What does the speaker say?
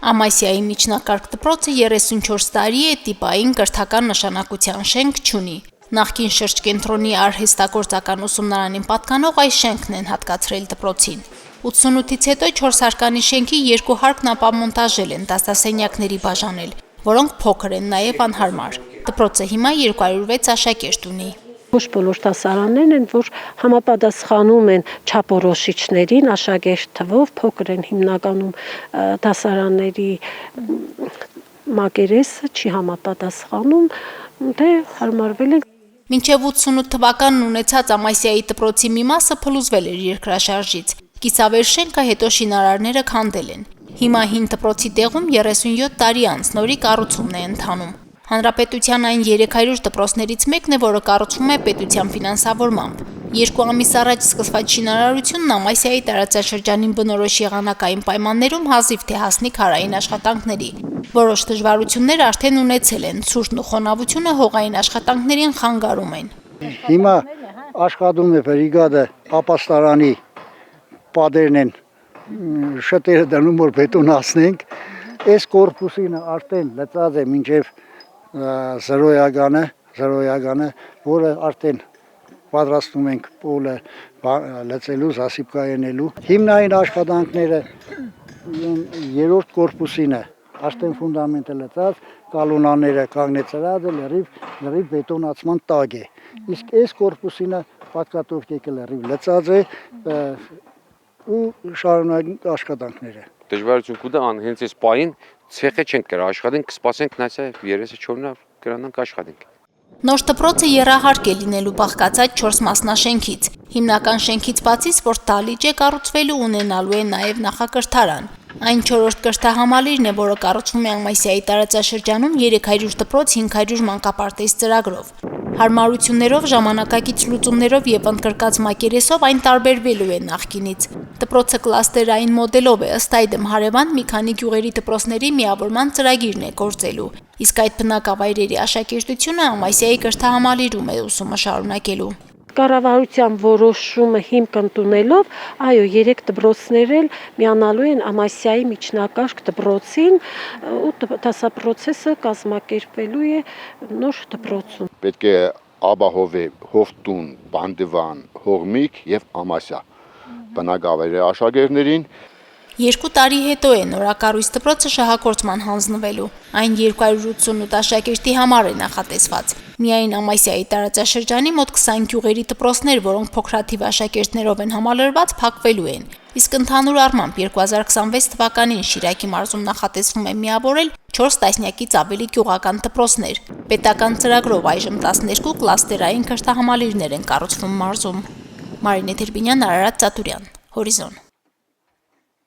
Ամասիայի միջնակարգ դպրոցը 34 տարի է, տիպային կրթական նշանակության շենք չունի։ Նախկին շրջկենտրոնի արհեստագործական ուսումնարանին պատկանող այս շենքն են հատկացրել դպրոցին։ 88-ից հետո 4 հարկանի շենքի 2 հարկն ապամոնտաժել են, դասասենյակների բաժանել, որոնք փոքր են, նաև անհարմար։ Դպրոցը հիմա 206 աշակերտ ունի։ Ոչ բոլոր դասարաններն են, որ համապատասխանում են չափորոշիչներին, աշակերտ թվով, փոքր են հիմնականում դասարանների մակերեսը չի համապատասխանում, դե հարմարվել են։ Մինչև 88 թվականն ունեցած Ամասիայի դպրոցի մի մասը փլուզվել էր երկրաշարժից։ Կիսավեր շենքը հետո շինարարները քանդել են։ Հիմա հին դպրոցի տեղում 37 տարի անց նորի կառուցումն է ընթանում։ Հանրապետության այն 300 դպրոցներից մեկն է, որը կառուցվում է պետության ֆինանսավորմամբ։ 2 ամիս առաջ սկսված շինարարությունն Ամասիայի տարածաշրջանին բնորոշ եղանակային պայմաններում հազիվ թե հասնի քարային աշխատանքների։ Որոշ դժվարություններ արդեն ունեցել են, ցուրտն ու խոնավությունը հողային աշխատանքներին խանգարում են։ Հիմա աշխատում է բրիգադը ապաստարանի պատերն են շտերը դնում, որ բետոնացնենք։ Այս կորպուսին արդեն լծած է մինչև զրոյականը, որը արդեն պատրաստում ենք պոլը լծելու, զասիպկայանելու։ Հիմնային աշխատանքները երրորդ կորպուսին է, արդեն ֆունդամենտը լծած, կալոնաները կանգնեցրած է, լրիվ բետոնացման տակ է։ Իսկ այս կորպուսինը պատկատովկեկը լրիվ լծած է ու շարունակենք աշխատանքները։ Դժվարություն կուտա հենց այս պահին ցեխը չենք կրա աշխատենք, կսպասենք նայսա երեսը չորնա կրանանք աշխատենք։ Նոր դպրոցը եռահարկ է լինելու բաղկացած 4 մասնաշենքից։ Հիմնական շենքից բացի սպորտ դահլիճ է կառուցվելու, ունենալու է նաև նախակրթարան։ Այն 4-րդ կրթահամալիրն է, որը կառուցվում է Ամասիայի տարածաշրջանում 300 դպրոց 500 մանկապարտեզ ծրագրով։ Հարմարություններով, ժամանակակից լուծումներով եւ ընդգրկած մակերեսով այն տարբերվելու է նախկինից։ Դպրոցը կլաստերային մոդելով է, ըստ այդմ հարևան մի քանի գյուղերի դպրոցների միավորման ծրագիրն է գործելու։ Իսկ այդ բնակավայրերի աշակերտությունը Ամասիայի կրթահամալիրում է ուսումը շարունակելու։ Կառավարության որոշումը հիմք ընդունելով, այո, 3 դպրոցներ էլ միանալու են Ամասիայի միջնակարգ դպրոցին ու դասապրոցեսը կազմակերպվելու է նոր դպրոցում։ Պետք է ապահովի հովտուն, բանդիվան, հողմիկ եւ Ամասիա բնակավայրի աշակերտներին։ 2 տարի հետո է նորակառույց դպրոցը շահագործման հանձնվելու։ Այն 288 աշակերտի համար է նախատեսված։ Միայն Ամասիայի տարածաշրջանի մոտ 20 գյուղերի դպրոցներ, որոնք փոքրաթիվ աշակերտներով են համալրված, փակվելու են։ Իսկ ընդհանուր առմամբ 2026 թվականին Շիրակի մարզում նախատեսվում է միավորել 4 տասնյակից ավելի գյուղական դպրոցներ։ Պետական ծրագրով այժմ 12 կլաստերային կրթահամալիրներ են կառուցվում մարզում։ Մարինե Թերբինյան, Արարատ Ծատուրյան, Հորիզոն։